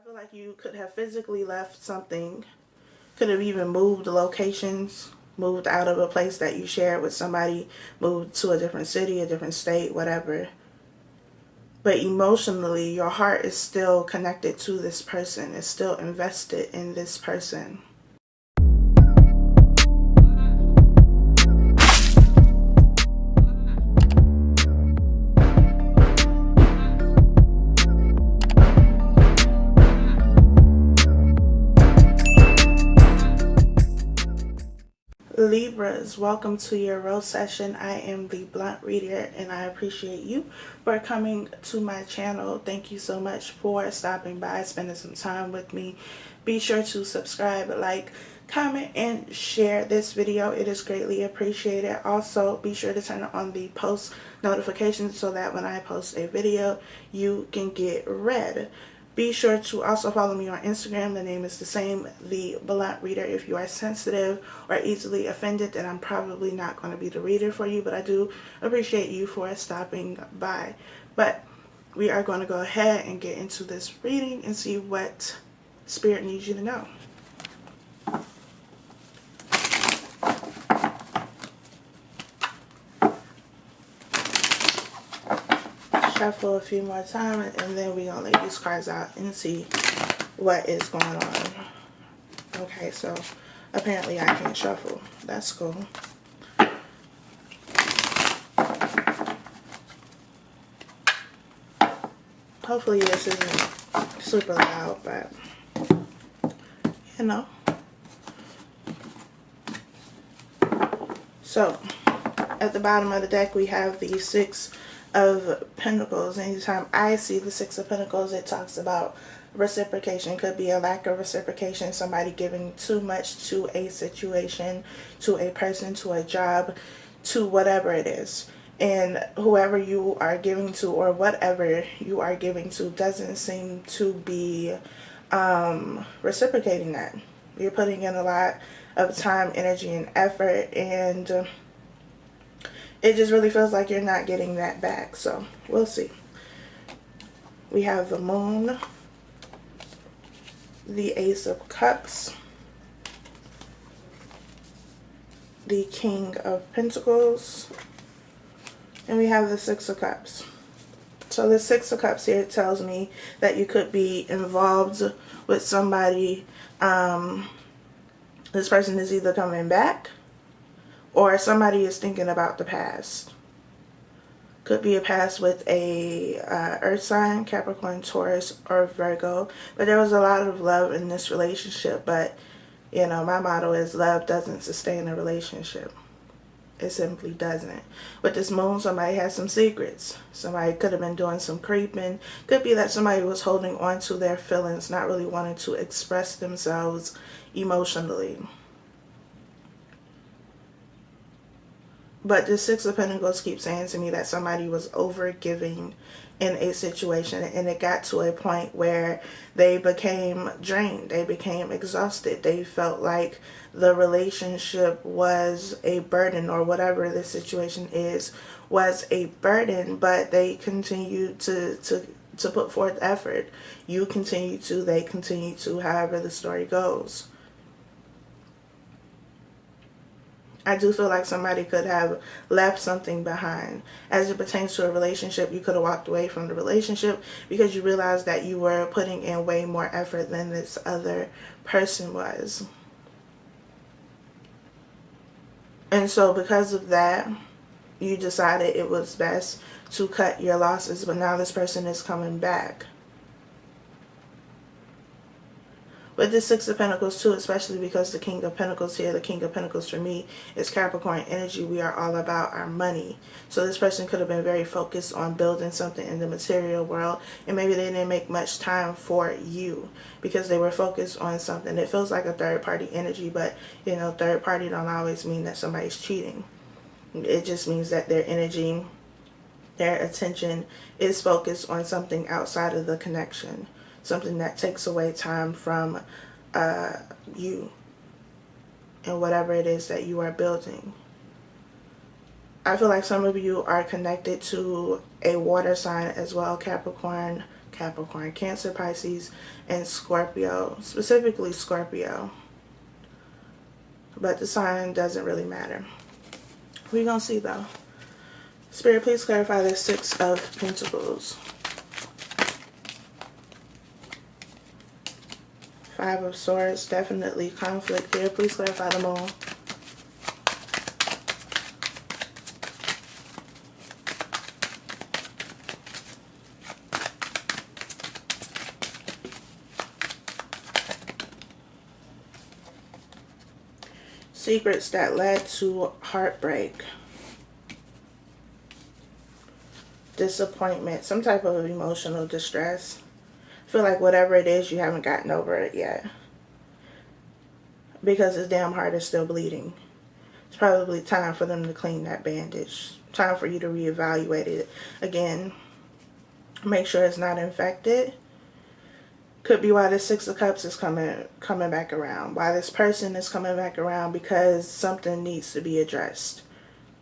feel like you could have physically left something, could have even moved locations, moved out of a place that you shared with somebody, moved to a different city, a different state, whatever. But emotionally, your heart is still connected to this person, it's still invested in this person. Libras, welcome to your rose session. I am the blunt reader and I appreciate you for coming to my channel. Thank you so much for stopping by, spending some time with me. Be sure to subscribe, like, comment, and share this video. It is greatly appreciated. Also, be sure to turn on the post notifications so that when I post a video, you can get read. Be sure to also follow me on Instagram. The name is the same, The Blunt Reader. If you are sensitive or easily offended, then I'm probably not going to be the reader for you, but I do appreciate you for stopping by. But we are going to go ahead and get into this reading and see what Spirit needs you to know. Shuffle a few more times and then we're going to lay these cards out and see what is going on. Okay, so apparently I can't shuffle. That's cool. Hopefully this isn't super loud, but you know. So at the bottom of the deck we have the Six of Pentacles. Anytime I see the Six of Pentacles, it talks about reciprocation. Could be a lack of reciprocation, somebody giving too much to a situation, to a person, to a job, to whatever it is. And whoever you are giving to or whatever you are giving to doesn't seem to be reciprocating that. You're putting in a lot of time, energy, and effort, and it just really feels like you're not getting that back. So we'll see. We have the Moon, the Ace of Cups, the King of Pentacles, and we have the Six of Cups. So the Six of Cups here tells me that you could be involved with somebody. This person is either coming back or somebody is thinking about the past. Could be a past with a earth sign, Capricorn, Taurus, or Virgo. But there was a lot of love in this relationship. But, you know, my motto is love doesn't sustain a relationship. It simply doesn't. With this Moon, somebody has some secrets. Somebody could have been doing some creeping. Could be that somebody was holding on to their feelings, not really wanting to express themselves emotionally. But the Six of Pentacles keeps saying to me that somebody was over-giving in a situation, and it got to a point where they became drained. They became exhausted. They felt like the relationship was a burden, or whatever the situation is was a burden, but they continued to put forth effort. You continue to, they continue to, however the story goes. I do feel like somebody could have left something behind. As it pertains to a relationship, you could have walked away from the relationship because you realized that you were putting in way more effort than this other person was. And so because of that, you decided it was best to cut your losses, but now this person is coming back. With the Six of Pentacles too, especially because the King of Pentacles here, the King of Pentacles for me is Capricorn energy. We are all about our money. So this person could have been very focused on building something in the material world, and maybe they didn't make much time for you because they were focused on something. It feels like a third party energy, but you know, third party don't always mean that somebody's cheating. It just means that their energy, their attention is focused on something outside of the connection. Something that takes away time from you and whatever it is that you are building. I feel like some of you are connected to a water sign as well, Capricorn, Capricorn, Cancer, Pisces, and Scorpio. Specifically Scorpio. But the sign doesn't really matter. We're going to see though. Spirit, please clarify the Six of Pentacles. Five of Swords, definitely conflict here. Please clarify the Moon. Secrets that led to heartbreak. Disappointment. Some type of emotional distress. I feel like whatever it is, you haven't gotten over it yet. Because his damn heart is still bleeding. It's probably time for them to clean that bandage. Time for you to reevaluate it again. Make sure it's not infected. Could be why the Six of Cups is coming back around. Why this person is coming back around, because something needs to be addressed.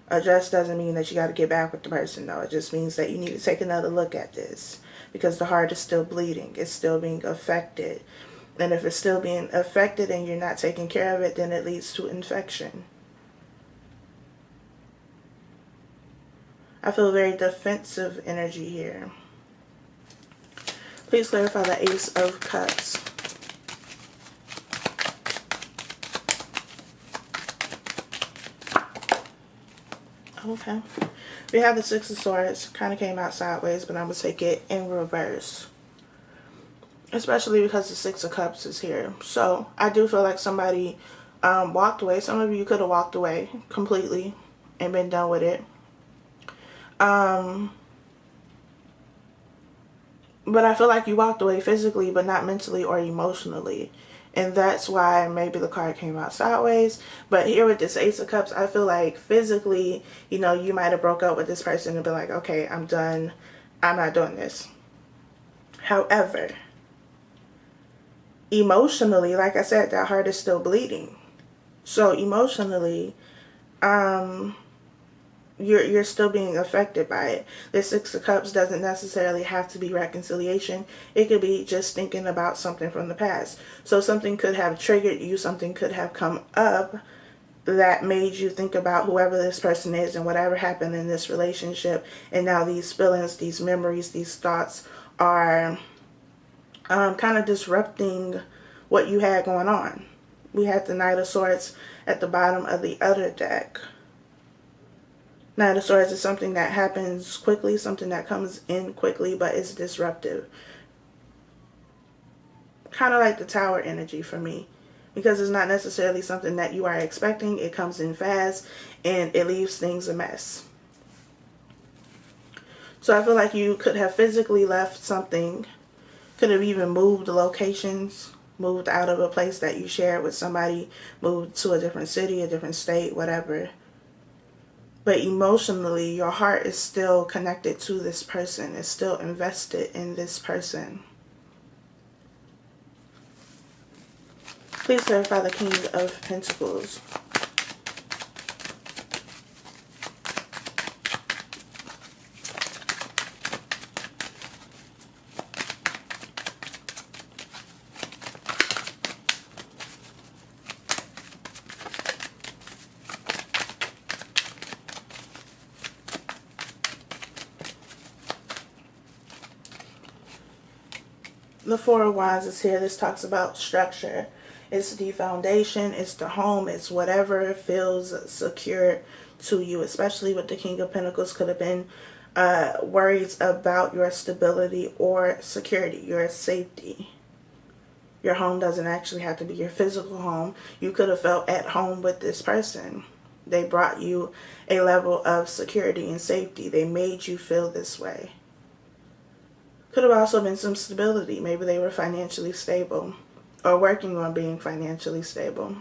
Addressed doesn't mean that you got to get back with the person, though. It just means that you need to take another look at this. Because the heart is still bleeding. It's still being affected. And if it's still being affected and you're not taking care of it, then it leads to infection. I feel very defensive energy here. Please clarify the Ace of Cups. Okay. We have the Six of Swords. Kind of came out sideways, but I'm going to take it in reverse. Especially because the Six of Cups is here. So, I do feel like somebody walked away. Some of you could have walked away completely and been done with it. But I feel like you walked away physically, but not mentally or emotionally. And that's why maybe the card came out sideways. But here with this Ace of Cups, I feel like physically, you know, you might have broke up with this person and been like, okay, I'm done. I'm not doing this. However, emotionally, like I said, that heart is still bleeding. So emotionally, you're still being affected by it. The Six of Cups doesn't necessarily have to be reconciliation. It could be just thinking about something from the past. So something could have triggered you. Something could have come up that made you think about whoever this person is and whatever happened in this relationship. And now these feelings, these memories, these thoughts are kind of disrupting what you had going on. We had the Knight of Swords at the bottom of the other deck. Knight of Swords is something that happens quickly, something that comes in quickly, but it's disruptive. Kind of like the Tower energy for me. Because it's not necessarily something that you are expecting. It comes in fast and it leaves things a mess. So I feel like you could have physically left something. Could have even moved locations. Moved out of a place that you shared with somebody. Moved to a different city, a different state, whatever. But emotionally, your heart is still connected to this person. It's still invested in this person. Please clarify the King of Pentacles. The Four of Wands is here. This talks about structure. It's the foundation. It's the home. It's whatever feels secure to you. Especially with the King of Pentacles, could have been worries about your stability or security, your safety. Your home doesn't actually have to be your physical home. You could have felt at home with this person. They brought you a level of security and safety. They made you feel this way. Could have also been some stability. Maybe they were financially stable or working on being financially stable.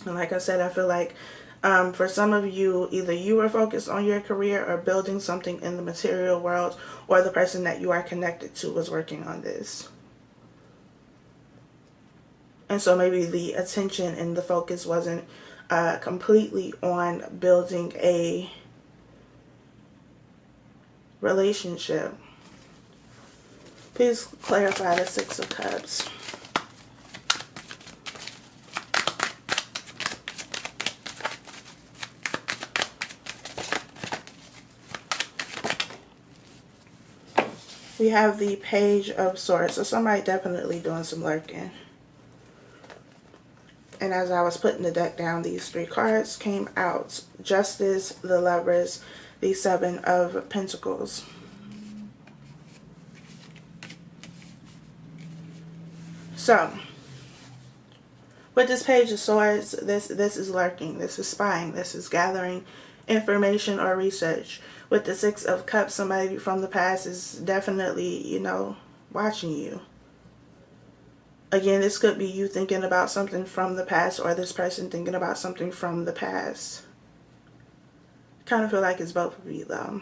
And like I said, I feel like for some of you, either you were focused on your career or building something in the material world, or the person that you are connected to was working on this. And so maybe the attention and the focus wasn't completely on building a relationship. Please clarify the Six of Cups. We have the Page of Swords. So somebody definitely doing some lurking. And as I was putting the deck down, these three cards came out. Justice, the Lovers, the Seven of Pentacles. So, with this Page of Swords, this is lurking. This is spying. This is gathering information or research. With the Six of Cups, somebody from the past is definitely, you know, watching you. Again, this could be you thinking about something from the past or this person thinking about something from the past. Kind of feel like it's both of you, though.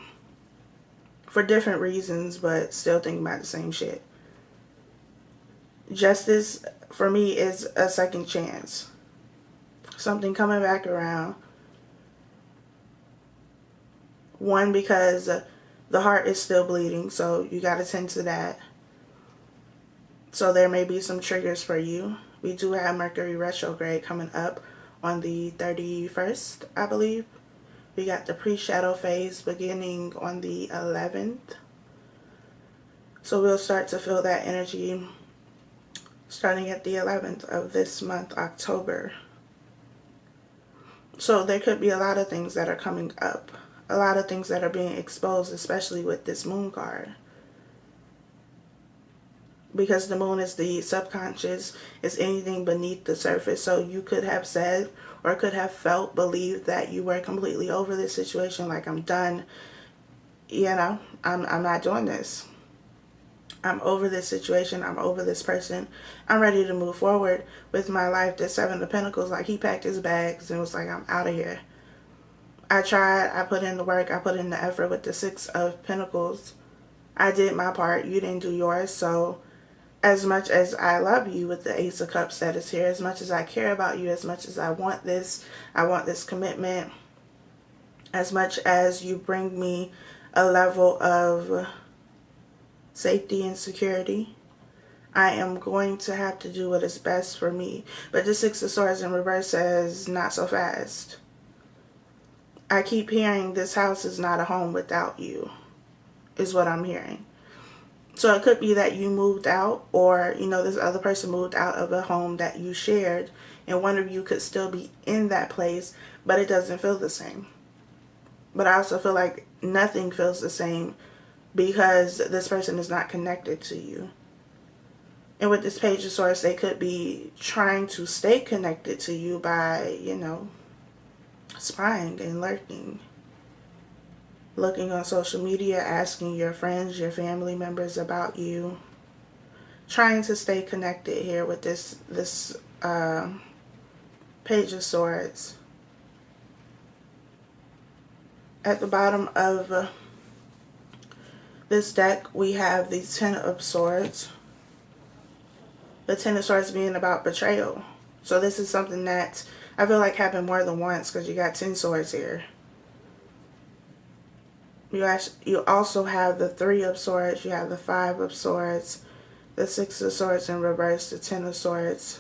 For different reasons, but still thinking about the same shit. Justice, for me, is a second chance. Something coming back around. One, because the heart is still bleeding, so you got to tend to that. So there may be some triggers for you. We do have Mercury retrograde coming up on the 31st, I believe. We got the pre-shadow phase beginning on the 11th. So we'll start to feel that energy starting at the 11th of this month, October. So there could be a lot of things that are coming up. A lot of things that are being exposed, especially with this moon card. Because the moon is the subconscious, is anything beneath the surface. So you could have said or could have felt, believed that you were completely over this situation. Like, I'm done. You know, I'm not doing this. I'm over this situation. I'm over this person. I'm ready to move forward with my life. The Seven of Pentacles, like, he packed his bags and was like, I'm out of here. I tried. I put in the work. I put in the effort with the Six of Pentacles. I did my part. You didn't do yours. So as much as I love you with the Ace of Cups that is here, as much as I care about you, as much as I want this commitment, as much as you bring me a level of safety and security, I am going to have to do what is best for me. But the Six of Swords in reverse says, not so fast. I keep hearing this house is not a home without you, is what I'm hearing. So it could be that you moved out, or, you know, this other person moved out of a home that you shared, and one of you could still be in that place, but it doesn't feel the same. But I also feel like nothing feels the same because this person is not connected to you. And with this Page of Swords, they could be trying to stay connected to you by, you know, spying and lurking. Looking on social media, asking your friends, your family members about you. Trying to stay connected here with this Page of Swords. At the bottom of this deck, we have the Ten of Swords. The Ten of Swords being about betrayal. So this is something that I feel like happened more than once, because you got 10 swords here. You also have the Three of Swords, you have the Five of Swords, the Six of Swords in reverse, the Ten of Swords.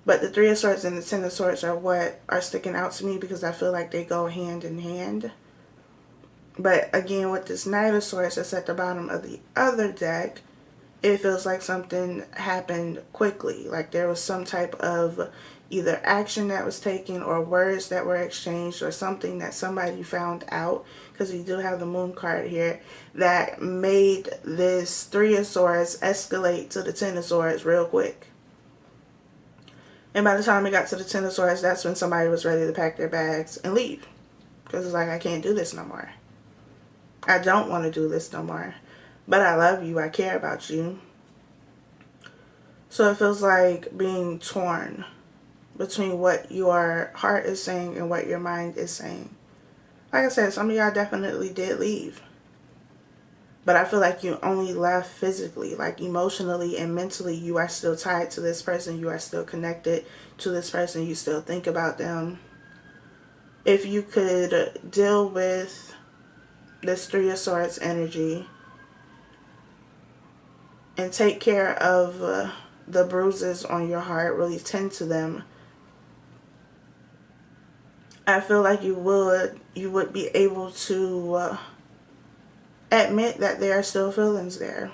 But the Three of Swords and the Ten of Swords are what are sticking out to me, because I feel like they go hand in hand. But again, with this Knight of Swords that's at the bottom of the other deck, it feels like something happened quickly. Like there was some type of either action that was taken or words that were exchanged or something that somebody found out, because we do have the Moon card here, that made this Three of Swords escalate to the Ten of Swords real quick. And by the time it got to the Ten of Swords, that's when somebody was ready to pack their bags and leave. Because it's like, I can't do this no more. I don't want to do this no more. But I love you. I care about you. So it feels like being torn between what your heart is saying and what your mind is saying. Like I said, some of y'all definitely did leave. But I feel like you only left physically. Like emotionally and mentally, you are still tied to this person. You are still connected to this person. You still think about them. If you could deal with this Three of Swords energy, and take care of the bruises on your heart, really tend to them, I feel like you would be able to admit that there are still feelings there.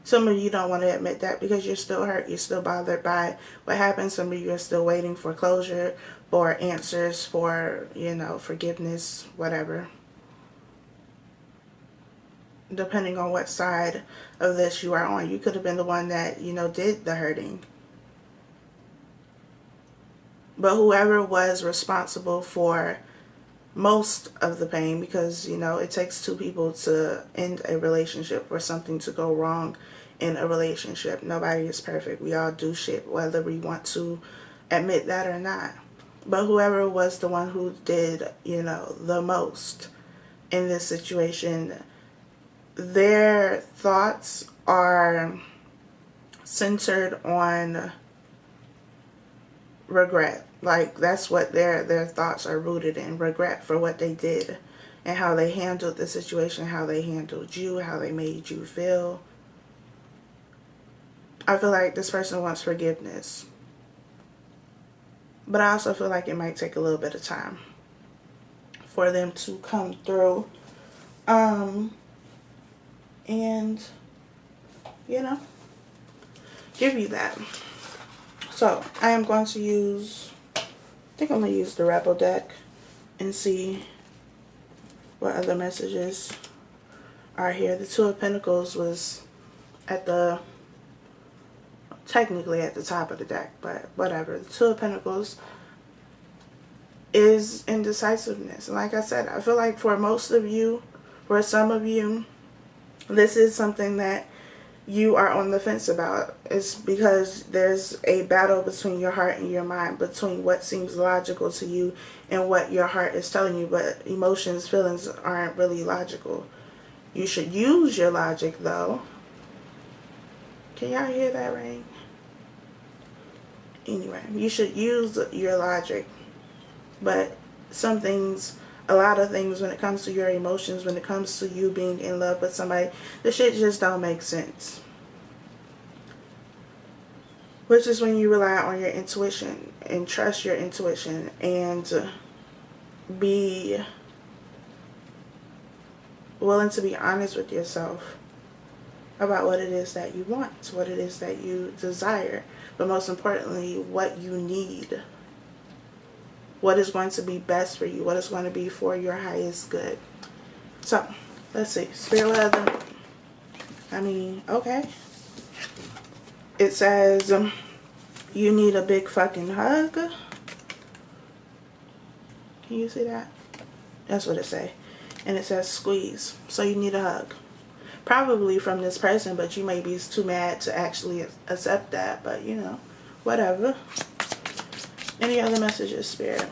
Some of you don't want to admit that because you're still hurt, you're still bothered by what happened. Some of you are still waiting for closure, for answers, for, forgiveness, whatever. Depending on what side of this you are on. You could have been the one that, did the hurting. But whoever was responsible for most of the pain, because, it takes two people to end a relationship, for something to go wrong in a relationship. Nobody is perfect. We all do shit, whether we want to admit that or not. But whoever was the one who did, the most in this situation, their thoughts are centered on regret. Like, that's what their thoughts are rooted in, regret for what they did and how they handled the situation, how they handled you, how they made you feel. I feel like this person wants forgiveness, but I also feel like it might take a little bit of time for them to come through and give you that. So I am going to use, I think I'm going to use the Rebel deck and see what other messages are here. The Two of Pentacles was technically at the top of the deck, but whatever. The Two of Pentacles is indecisiveness. And like I said, I feel like for most of you, for some of you, this is something that you are on the fence about. It's because there's a battle between your heart and your mind, between what seems logical to you and what your heart is telling you. But emotions, feelings aren't really logical. You should use your logic, though. Can y'all hear that ring? Anyway, you should use your logic. But some things, a lot of things, when it comes to your emotions, when it comes to you being in love with somebody, the shit just don't make sense. Which is when you rely on your intuition and trust your intuition and be willing to be honest with yourself about what it is that you want, what it is that you desire, but most importantly, what you need. What is going to be best for you, what is going to be for your highest good. So, let's see. Spirit weather. Okay. It says, you need a big fucking hug. Can you see that? That's what it says. And it says squeeze. So you need a hug. Probably from this person, but you may be too mad to actually accept that. But, whatever. Any other messages, Spirit?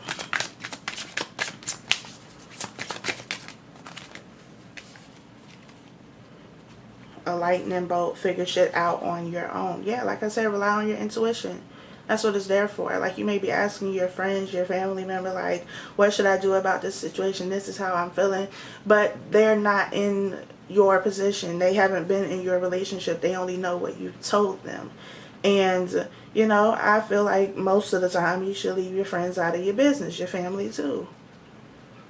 A lightning bolt, figure shit out on your own. Yeah, like I said, rely on your intuition. That's what it's there for. Like, you may be asking your friends, your family member, like, what should I do about this situation? This is how I'm feeling. But they're not in your position. They haven't been in your relationship. They only know what you told them. And, I feel like most of the time you should leave your friends out of your business, your family too.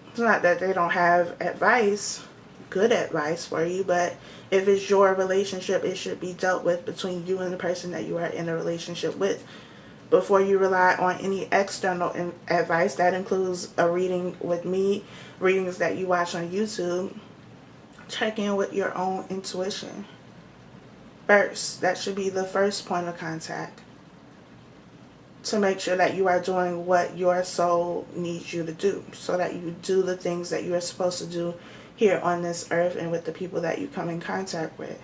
It's not that they don't have advice, good advice for you, but if it's your relationship, it should be dealt with between you and the person that you are in a relationship with. Before you rely on any external advice, that includes a reading with me, readings that you watch on YouTube, check in with your own intuition first. That should be the first point of contact, to make sure that you are doing what your soul needs you to do, so that you do the things that you are supposed to do here on this earth and with the people that you come in contact with.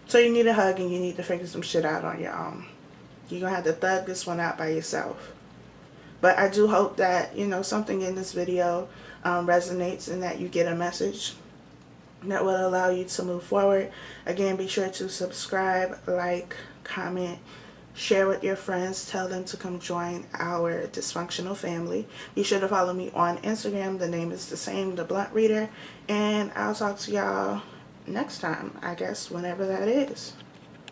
So you need a hug and you need to figure some shit out on your own. You're going to have to thug this one out by yourself. But I do hope that, something in this video resonates and that you get a message that will allow you to move forward. Again, be sure to subscribe, like, comment, share with your friends. Tell them to come join our dysfunctional family. Be sure to follow me on Instagram. The name is the same, The Blunt Reader. And I'll talk to y'all next time, I guess, whenever that is.